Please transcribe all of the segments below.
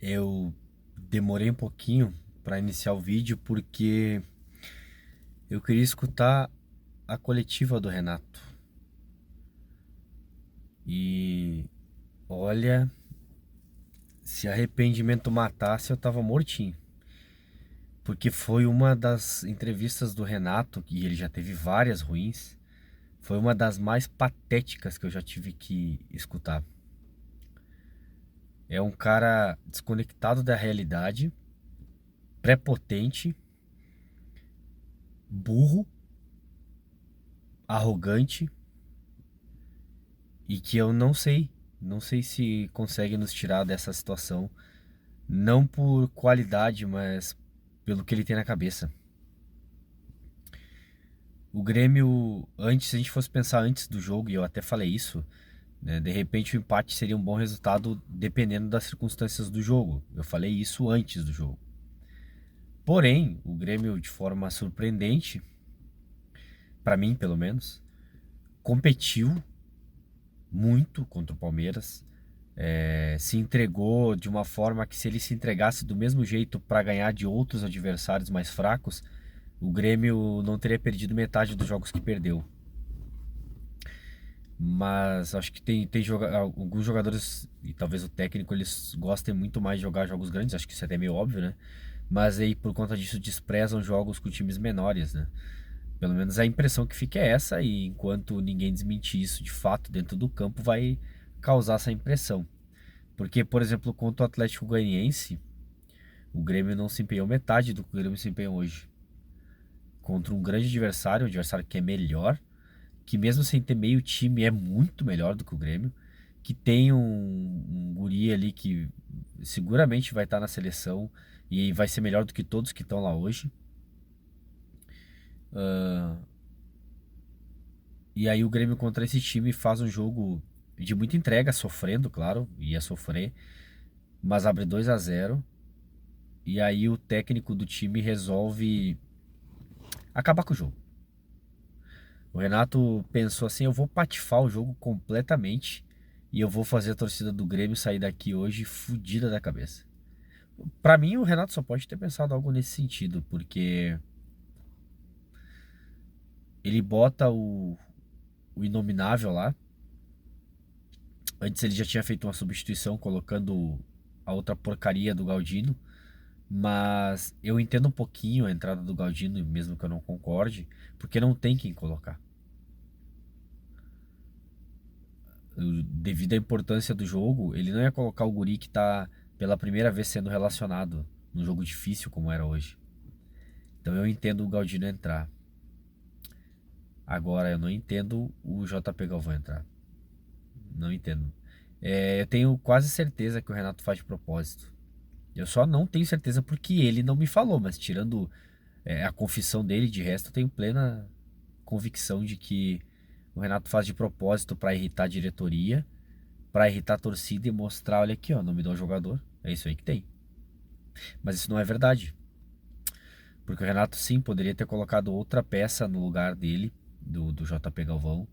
Eu demorei um pouquinho para iniciar o vídeo porque eu queria escutar a coletiva do Renato. E olha, se arrependimento matasse, eu tava mortinho. Porque foi uma das entrevistas do Renato, e ele já teve várias ruins, foi uma das mais patéticas que eu já tive que escutar. É um cara desconectado da realidade, prepotente, burro, arrogante e que eu não sei se consegue nos tirar dessa situação, não por qualidade, mas pelo que ele tem na cabeça. O Grêmio, antes, se a gente fosse pensar antes do jogo, e eu até falei isso, né, de repente o empate seria um bom resultado dependendo das circunstâncias do jogo. Eu falei isso antes do jogo. Porém, o Grêmio, de forma surpreendente, para mim pelo menos, competiu muito contra o Palmeiras. Se entregou de uma forma que, se ele se entregasse do mesmo jeito para ganhar de outros adversários mais fracos, o Grêmio não teria perdido metade dos jogos que perdeu. Mas acho que alguns jogadores, e talvez o técnico, eles gostem muito mais de jogar jogos grandes, acho que isso é até meio óbvio, né? Mas aí por conta disso desprezam jogos com times menores, né? Pelo menos a impressão que fica é essa, e enquanto ninguém desmentir isso de fato dentro do campo, vai causar essa impressão. Porque, por exemplo, contra o Atlético Goianiense, o Grêmio não se empenhou metade do que o Grêmio se empenhou hoje. Contra um grande adversário, um adversário que é melhor, que mesmo sem ter meio time é muito melhor do que o Grêmio, que tem um guri ali que seguramente vai estar na seleção e vai ser melhor do que todos que estão lá hoje. E aí o Grêmio contra esse time faz um jogo de muita entrega, sofrendo, claro, ia sofrer, mas abre 2-0. E aí o técnico do time resolve acabar com o jogo. O Renato pensou assim: eu vou patifar o jogo completamente e eu vou fazer a torcida do Grêmio sair daqui hoje fodida da cabeça. Pra mim, o Renato só pode ter pensado algo nesse sentido, porque ele bota o Inominável lá. Antes ele já tinha feito uma substituição colocando a outra porcaria do Galdino, mas eu entendo um pouquinho a entrada do Galdino, mesmo que eu não concorde, porque não tem quem colocar. Devido à importância do jogo, ele não ia colocar o guri que tá pela primeira vez sendo relacionado num jogo difícil como era hoje. Então eu entendo o Galdino entrar. Agora eu não entendo o JP Galvão entrar. Não entendo. Eu tenho quase certeza que o Renato faz de propósito. Eu só não tenho certeza porque ele não me falou, mas tirando a confissão dele, de resto eu tenho plena convicção de que o Renato faz de propósito para irritar a diretoria, para irritar a torcida e mostrar: olha aqui, ó, não me dá um jogador. É isso aí que tem. Mas isso não é verdade. Porque o Renato sim poderia ter colocado outra peça no lugar dele, do JP Galvão.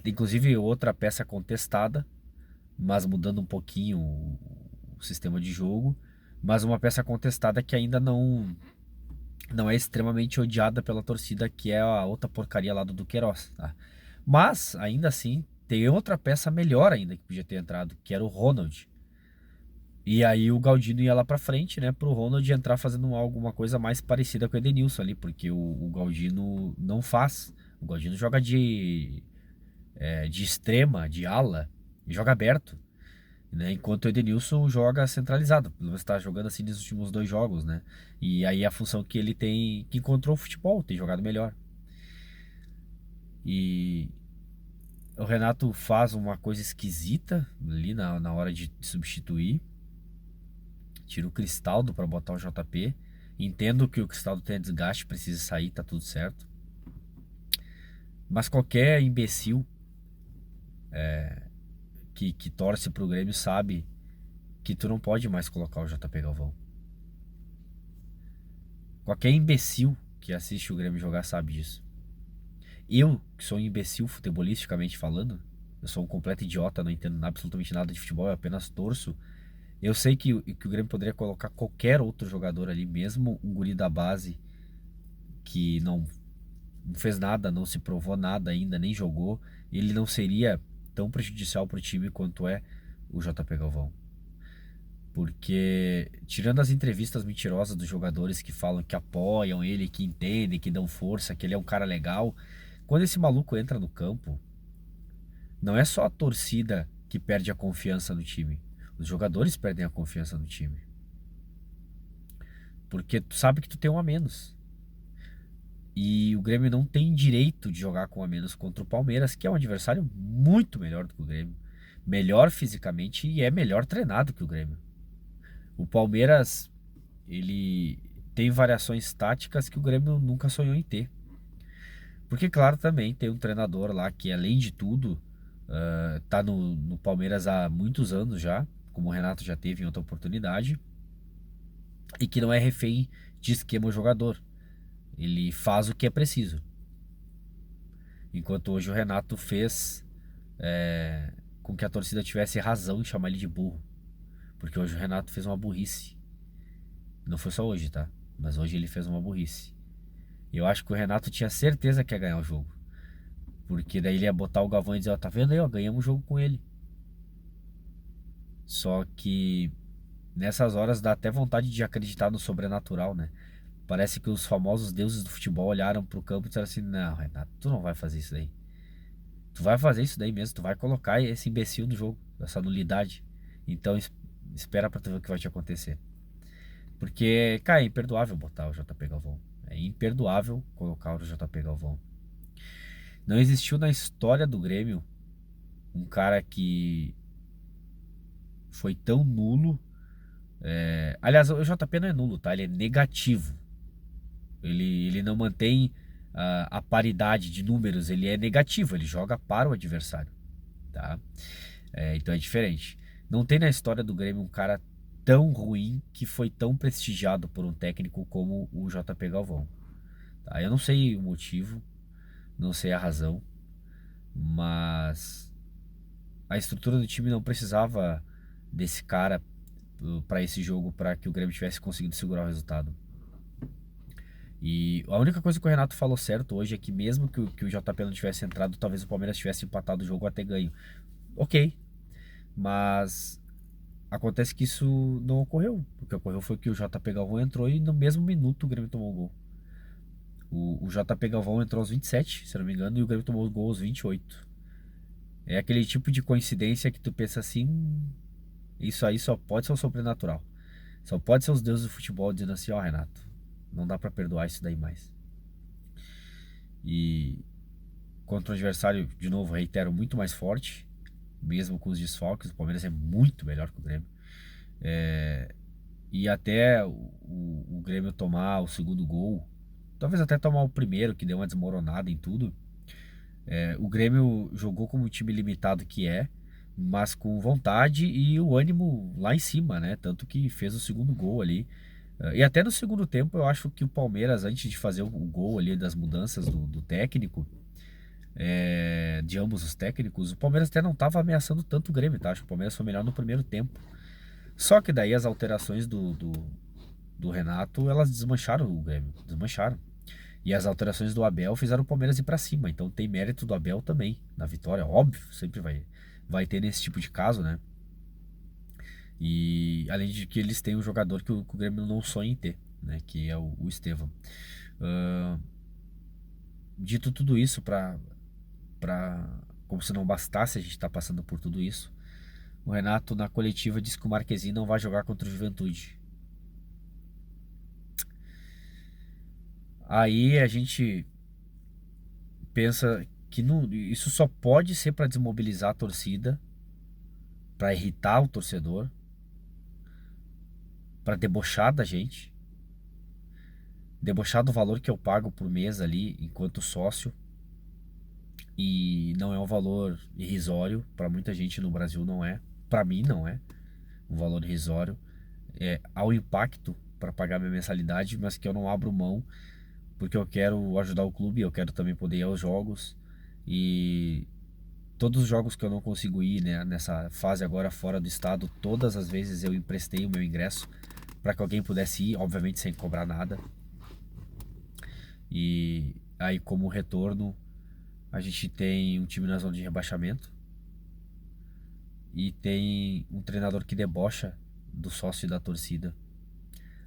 Inclusive outra peça contestada, mas mudando um pouquinho o sistema de jogo. Mas uma peça contestada que ainda não é extremamente odiada pela torcida, que é a outra porcaria lá do Duqueiroz, tá? Mas, ainda assim, tem outra peça melhor ainda que podia ter entrado, que era o Ronald. E aí o Galdino ia lá pra frente, né, pro Ronald entrar fazendo alguma coisa mais parecida com o Edenilson ali, porque o Galdino não faz. O Galdino joga de extrema, de ala, e joga aberto, né? Enquanto o Edenilson joga centralizado. Pelo menos está jogando assim nos últimos dois jogos, né? E aí a função que ele tem, que encontrou o futebol, tem jogado melhor. E o Renato faz uma coisa esquisita ali na hora de substituir. Tira o Cristaldo para botar o JP. Entendo que o Cristaldo tenha desgaste, precisa sair, tá tudo certo. Mas qualquer imbecil que torce pro Grêmio sabe que tu não pode mais colocar o JP Galvão. Qualquer imbecil que assiste o Grêmio jogar sabe disso. Eu, que sou um imbecil futebolisticamente falando, eu sou um completo idiota, não entendo absolutamente nada de futebol, eu apenas torço. Eu sei que o Grêmio poderia colocar qualquer outro jogador ali, mesmo um guri da base que não fez nada, não se provou nada ainda, nem jogou, ele não seria tão prejudicial para o time quanto é o JP Galvão. Porque, tirando as entrevistas mentirosas dos jogadores que falam que apoiam ele, que entendem, que dão força, que ele é um cara legal, quando esse maluco entra no campo, não é só a torcida que perde a confiança no time. Os jogadores perdem a confiança no time. Porque tu sabe que tu tem um a menos. E o Grêmio não tem direito de jogar com um a menos contra o Palmeiras, que é um adversário muito melhor do que o Grêmio. Melhor fisicamente e é melhor treinado que o Grêmio. O Palmeiras, ele tem variações táticas que o Grêmio nunca sonhou em ter. Porque, claro, também tem um treinador lá que, além de tudo, tá no Palmeiras há muitos anos já, como o Renato já teve em outra oportunidade, e que não é refém de esquema jogador. Ele faz o que é preciso. Enquanto hoje o Renato fez com que a torcida tivesse razão em chamar ele de burro. Porque hoje o Renato fez uma burrice. Não foi só hoje, tá? Mas hoje ele fez uma burrice. Eu acho que o Renato tinha certeza que ia ganhar o jogo. Porque daí ele ia botar o Galvão e dizer, ó, tá vendo aí, ó, ganhamos o jogo com ele. Só que nessas horas dá até vontade de acreditar no sobrenatural, né? Parece que os famosos deuses do futebol olharam pro campo e disseram assim, não, Renato, tu não vai fazer isso daí. Tu vai fazer isso daí mesmo, tu vai colocar esse imbecil no jogo, essa nulidade. Então espera pra tu ver o que vai te acontecer. Porque, cara, é imperdoável botar o JP Galvão. É imperdoável colocar o JP Galvão. Não existiu na história do Grêmio um cara que foi tão nulo. Aliás, o JP não é nulo, tá? Ele é negativo. Ele não mantém a paridade de números, ele é negativo, ele joga para o adversário, tá? Então é diferente. Não tem na história do Grêmio um cara tão ruim que foi tão prestigiado por um técnico como o JP Galvão. Tá? Eu não sei o motivo, não sei a razão, mas a estrutura do time não precisava desse cara para esse jogo para que o Grêmio tivesse conseguido segurar o resultado. E a única coisa que o Renato falou certo hoje é que mesmo que o JP não tivesse entrado, talvez o Palmeiras tivesse empatado o jogo ou até ganho. Ok, mas acontece que isso não ocorreu. O que ocorreu foi que o JP Galvão entrou e no mesmo minuto o Grêmio tomou o gol. O JP Galvão entrou aos 27, se não me engano, e o Grêmio tomou o gol aos 28. É aquele tipo de coincidência que tu pensa assim, isso aí só pode ser o sobrenatural. Só pode ser os deuses do futebol dizendo assim, ó, Renato, não dá pra perdoar isso daí mais. E contra o adversário, de novo, reitero, muito mais forte, mesmo com os desfalques, o Palmeiras é muito melhor que o Grêmio. E até o Grêmio tomar o segundo gol, talvez até tomar o primeiro, que deu uma desmoronada em tudo. O Grêmio jogou como o time limitado que é, mas com vontade e o ânimo lá em cima, né? Tanto que fez o segundo gol ali. E até no segundo tempo eu acho que o Palmeiras, antes de fazer o gol ali das mudanças do técnico, de ambos os técnicos, o Palmeiras até não estava ameaçando tanto o Grêmio, tá? Acho que o Palmeiras foi melhor no primeiro tempo. Só que daí as alterações do Renato, elas desmancharam o Grêmio, desmancharam. E as alterações do Abel fizeram o Palmeiras ir pra cima. Então tem mérito do Abel também na vitória, óbvio, sempre vai ter nesse tipo de caso, né? E além de que eles têm um jogador que o Grêmio não sonha em ter, né? Que é o Estevão. Ah, dito tudo isso como se não bastasse a gente estar passando por tudo isso, o Renato na coletiva disse que o Marquezine não vai jogar contra o Juventude. Aí a gente pensa que isso só pode ser para desmobilizar a torcida, para irritar o torcedor, para debochar da gente, debochar do valor que eu pago por mês ali enquanto sócio. E não é um valor irrisório, para muita gente no Brasil não é, para mim não é um valor irrisório. Há um impacto para pagar minha mensalidade, mas que eu não abro mão porque eu quero ajudar o clube, eu quero também poder ir aos jogos. E todos os jogos que eu não consigo ir, né, nessa fase agora fora do estado, todas as vezes eu emprestei o meu ingresso para que alguém pudesse ir, obviamente sem cobrar nada. E aí, como retorno, a gente tem um time na zona de rebaixamento e tem um treinador que debocha do sócio e da torcida,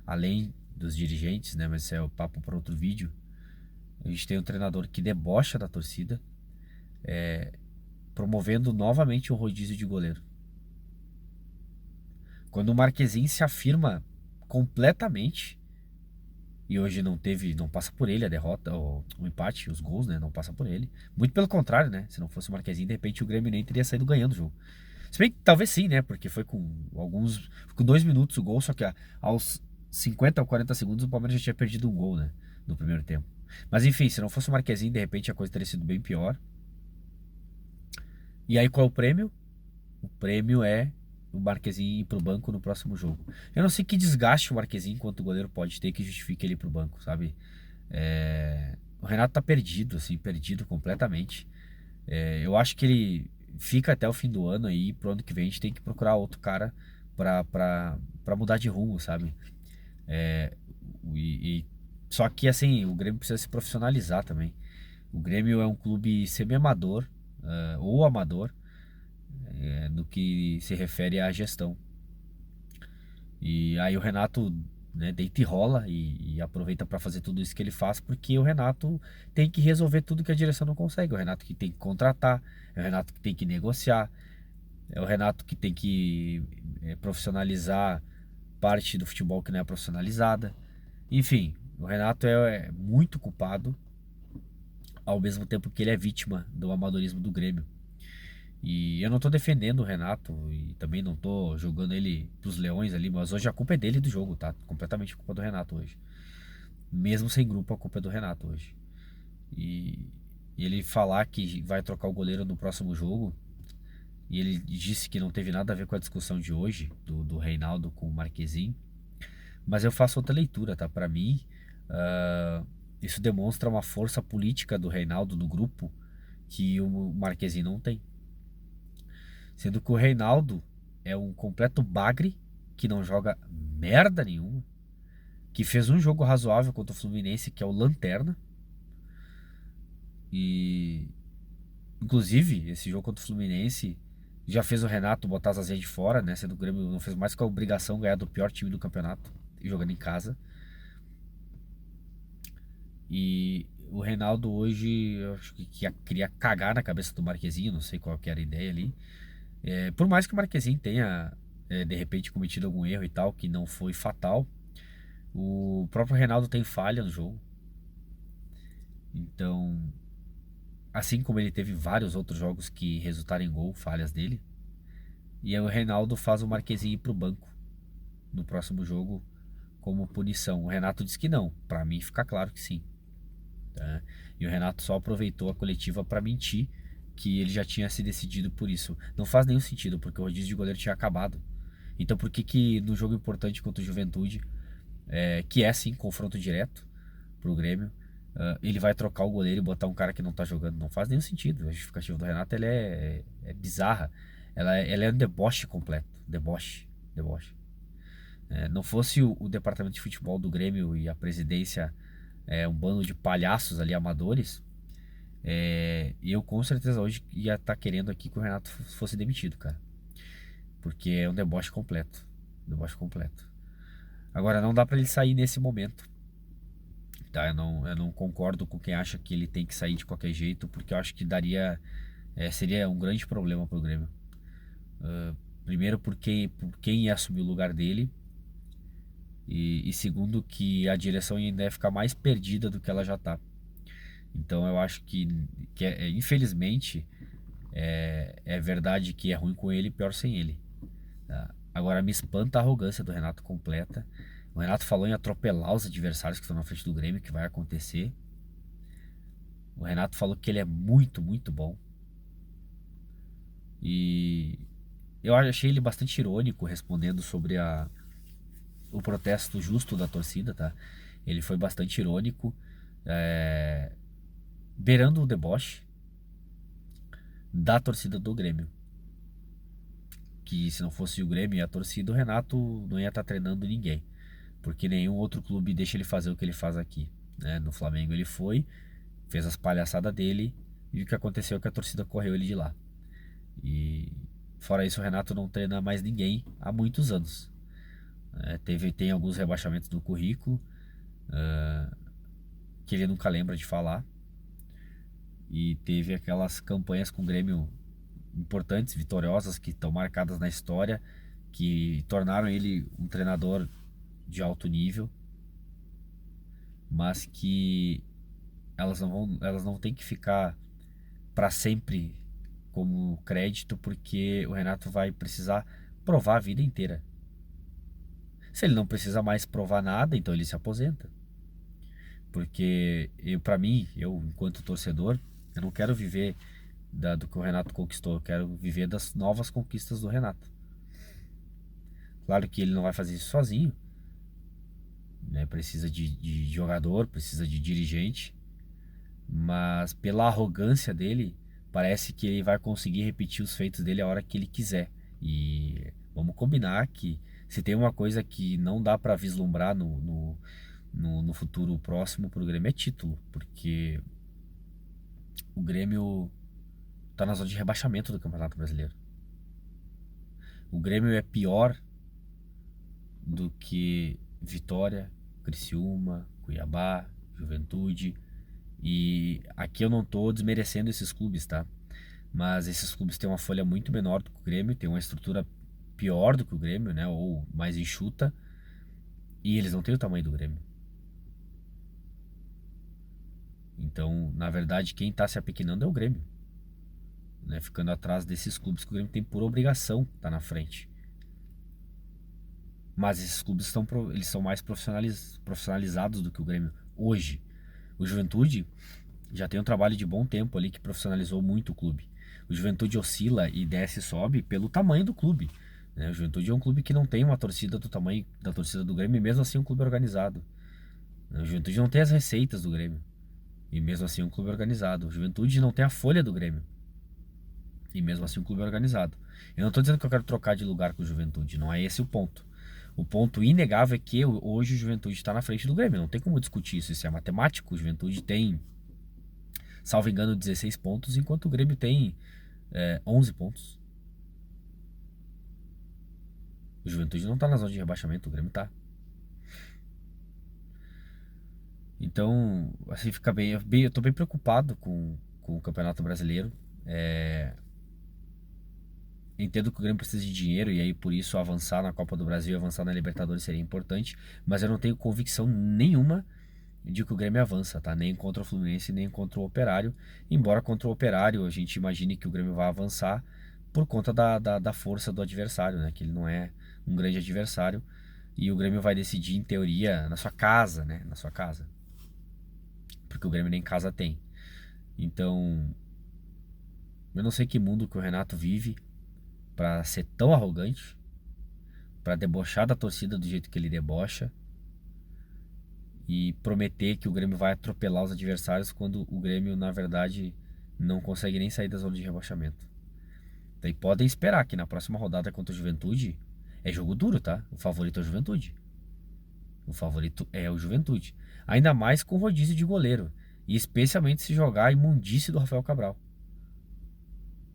além dos dirigentes, né? Mas isso é o papo para outro vídeo. A gente tem um treinador que debocha da torcida, promovendo novamente um rodízio de goleiro. Quando o Marquezin se afirma completamente, e hoje não passa por ele a derrota, o empate, os gols, né? Não passa por ele. Muito pelo contrário, né? Se não fosse o Marquezin, de repente o Grêmio nem teria saído ganhando o jogo. Se bem que talvez sim, né? Porque foi com 2 minutos o gol, só que aos 50 ou 40 segundos o Palmeiras já tinha perdido um gol, né? No primeiro tempo. Mas enfim, se não fosse o Marquezin, de repente a coisa teria sido bem pior. E aí qual é o prêmio? O prêmio é o Marquezin ir pro banco no próximo jogo. Eu não sei que desgaste o Marquezin enquanto o goleiro pode ter que justifique ele ir pro banco, sabe? O Renato tá perdido, assim, perdido completamente. Eu acho que ele fica até o fim do ano aí, pro ano que vem a gente tem que procurar outro cara pra mudar de rumo, sabe? É, e, só que assim, o Grêmio precisa se profissionalizar também. O Grêmio é um clube semi-amador, ou amador, no que se refere à gestão. E aí o Renato, né, deita e rola e aproveita para fazer tudo isso que ele faz, porque o Renato tem que resolver tudo que a direção não consegue. É o Renato que tem que contratar, é o Renato que tem que negociar, é o Renato que tem que profissionalizar parte do futebol que não é profissionalizada. Enfim, o Renato é muito culpado, ao mesmo tempo que ele é vítima do amadorismo do Grêmio. E eu não tô defendendo o Renato e também não tô jogando ele pros leões ali, mas hoje a culpa é dele e do jogo, tá? Completamente culpa do Renato hoje. Mesmo sem grupo, a culpa é do Renato hoje. E, e ele falar que vai trocar o goleiro no próximo jogo, e ele disse que não teve nada a ver com a discussão de hoje, do Reinaldo com o Marquezin, mas eu faço outra leitura, tá? Pra mim, isso demonstra uma força política do Reinaldo no grupo que o Marquezin não tem. Sendo que o Reinaldo é um completo bagre que não joga merda nenhuma, que fez um jogo razoável contra o Fluminense, que é o Lanterna. E inclusive, esse jogo contra o Fluminense já fez o Renato botar as asinhas de fora, né? Sendo que o Grêmio não fez mais que a obrigação ganhar do pior time do campeonato, jogando em casa. E o Reinaldo hoje, eu acho que queria cagar na cabeça do Marquezinho, não sei qual que era a ideia ali. Por mais que o Marquezin tenha, de repente, cometido algum erro e tal, que não foi fatal, o próprio Reinaldo tem falha no jogo. Então, assim como ele teve vários outros jogos que resultaram em gol, falhas dele, e aí o Reinaldo faz o Marquezin ir pro banco no próximo jogo como punição. O Renato disse que não, pra mim fica claro que sim. Tá? E o Renato só aproveitou a coletiva pra mentir que ele já tinha se decidido por isso. Não faz nenhum sentido, porque o rodízio de goleiro tinha acabado. Então por que que no jogo importante contra o Juventude, que é sim confronto direto pro Grêmio, ele vai trocar o goleiro e botar um cara que não tá jogando? Não faz nenhum sentido. A justificativa do Renato ela é bizarra. Ela é um deboche completo. Deboche. Deboche. Não fosse o departamento de futebol do Grêmio e a presidência um bando de palhaços ali amadores, eu com certeza hoje ia estar querendo aqui que o Renato fosse demitido, cara. Porque é um deboche completo. Deboche completo. Agora, não dá pra ele sair nesse momento. Tá? Eu não concordo com quem acha que ele tem que sair de qualquer jeito, porque eu acho que seria um grande problema pro Grêmio. Primeiro, por quem ia assumir o lugar dele. E segundo, que a direção ainda ia ficar mais perdida do que ela já tá. Então eu acho que infelizmente, é verdade que é ruim com ele, pior sem ele. Tá? Agora me espanta a arrogância do Renato completa. O Renato falou em atropelar os adversários que estão na frente do Grêmio, que vai acontecer. O Renato falou que ele é muito, muito bom. E eu achei ele bastante irônico respondendo sobre o protesto justo da torcida, tá? Ele foi bastante irônico, beirando o deboche. da torcida do Grêmio. Que se não fosse o Grêmio e a torcida, o Renato não ia estar treinando ninguém. Porque nenhum outro clube deixa ele fazer o que ele faz aqui, né? No Flamengo ele foi, fez as palhaçadas dele e o que aconteceu é que a torcida correu ele de lá. E fora isso, o Renato não treina mais ninguém há muitos anos. Tem alguns rebaixamentos no currículo que ele nunca lembra de falar. E teve aquelas campanhas com o Grêmio importantes, vitoriosas, que estão marcadas na história, que tornaram ele um treinador de alto nível, mas que elas não têm que ficar para sempre como crédito, porque o Renato vai precisar provar a vida inteira. Se ele não precisa mais provar nada, então ele se aposenta. Porque para mim, eu enquanto torcedor, eu não quero viver do que o Renato conquistou, eu quero viver das novas conquistas do Renato. Claro que ele não vai fazer isso sozinho, né? Precisa de jogador, precisa de dirigente, mas pela arrogância dele, parece que ele vai conseguir repetir os feitos dele a hora que ele quiser. E vamos combinar que se tem uma coisa que não dá para vislumbrar no futuro próximo pro Grêmio é título, porque o Grêmio tá na zona de rebaixamento do Campeonato Brasileiro. O Grêmio é pior do que Vitória, Criciúma, Cuiabá, Juventude. E aqui eu não tô desmerecendo esses clubes, tá? Mas esses clubes têm uma folha muito menor do que o Grêmio, tem uma estrutura pior do que o Grêmio, né? Ou mais enxuta. E eles não têm o tamanho do Grêmio. Então, na verdade, quem tá se apequenando é o Grêmio, né? Ficando atrás desses clubes que o Grêmio tem por obrigação tá na frente. Mas esses clubes eles são mais profissionalizados do que o Grêmio hoje. O Juventude já tem um trabalho de bom tempo ali que profissionalizou muito o clube. O Juventude oscila e desce e sobe pelo tamanho do clube, né? O Juventude é um clube que não tem uma torcida do tamanho da torcida do Grêmio e mesmo assim é um clube organizado. O Juventude não tem as receitas do Grêmio e mesmo assim é um clube organizado. O Juventude não tem a folha do Grêmio e mesmo assim é um clube organizado. Eu não estou dizendo que eu quero trocar de lugar com o Juventude, não é esse o ponto. O ponto inegável é que hoje o Juventude está na frente do Grêmio, não tem como discutir isso, isso é matemático. O Juventude tem, salvo engano, 16 pontos, enquanto o Grêmio tem 11 pontos. O Juventude não tá na zona de rebaixamento, o Grêmio tá. Então, assim, fica eu tô bem preocupado com o Campeonato Brasileiro. Entendo que o Grêmio precisa de dinheiro e aí por isso avançar na Copa do Brasil e avançar na Libertadores seria importante, mas eu não tenho convicção nenhuma de que o Grêmio avança, tá? Nem contra o Fluminense, nem contra o Operário. Embora contra o Operário a gente imagine que o Grêmio vai avançar por conta da força do adversário, né? Que ele não é um grande adversário. E o Grêmio vai decidir, em teoria, na sua casa, né? Na sua casa. Porque o Grêmio nem casa tem. Então, eu não sei que mundo que o Renato vive pra ser tão arrogante, pra debochar da torcida do jeito que ele debocha e prometer que o Grêmio vai atropelar os adversários quando o Grêmio, na verdade, não consegue nem sair da zona de rebaixamento. Daí podem esperar que na próxima rodada contra o Juventude é jogo duro, tá? O favorito é o Juventude. O favorito é o Juventude. Ainda mais com rodízio de goleiro. E especialmente se jogar a imundice do Rafael Cabral.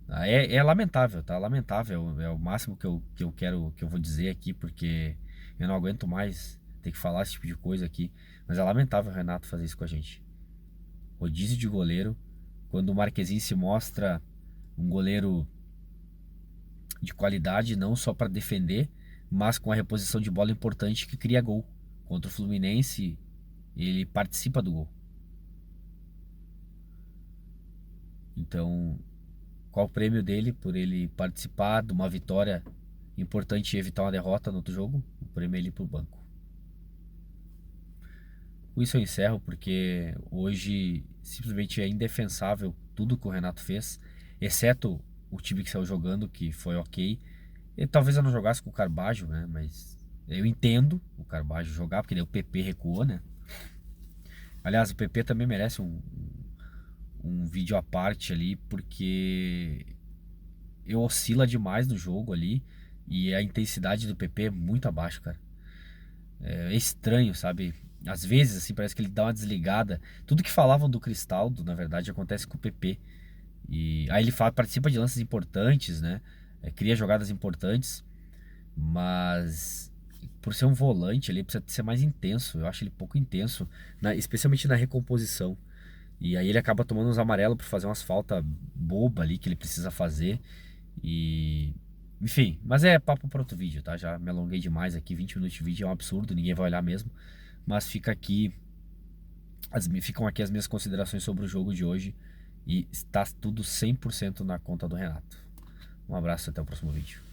É lamentável, tá? Lamentável. É o máximo que eu quero, que eu vou dizer aqui, porque eu não aguento mais ter que falar esse tipo de coisa aqui. Mas é lamentável o Renato fazer isso com a gente. Rodízio de goleiro. Quando o Marquezinho se mostra um goleiro de qualidade, não só para defender, mas com a reposição de bola importante que cria gol. Contra o Fluminense, ele participa do gol. Então, qual o prêmio dele por ele participar de uma vitória importante e evitar uma derrota no outro jogo? O prêmio é ele pro banco. Com isso eu encerro porque hoje simplesmente é indefensável tudo que o Renato fez, exceto o time que saiu jogando, que foi ok. E talvez eu não jogasse com o Carbajo, né? Mas eu entendo o Carbajo jogar, porque daí o PP recuou, né? Aliás, o PP também merece um vídeo à parte ali, porque eu oscila demais no jogo ali e a intensidade do PP é muito abaixo, cara. É estranho, sabe? Às vezes, assim, parece que ele dá uma desligada. Tudo que falavam do Cristaldo, na verdade, acontece com o PP. E aí ele participa de lances importantes, né? Cria jogadas importantes, mas por ser um volante, ele precisa ser mais intenso. Eu acho ele pouco intenso, especialmente na recomposição. E aí ele acaba tomando uns amarelos por fazer umas faltas boba ali que ele precisa fazer. E. Enfim, mas é papo para outro vídeo, tá? Já me alonguei demais aqui. 20 minutos de vídeo é um absurdo, ninguém vai olhar mesmo. Mas ficam aqui as minhas considerações sobre o jogo de hoje. E está tudo 100% na conta do Renato. Um abraço e até o próximo vídeo.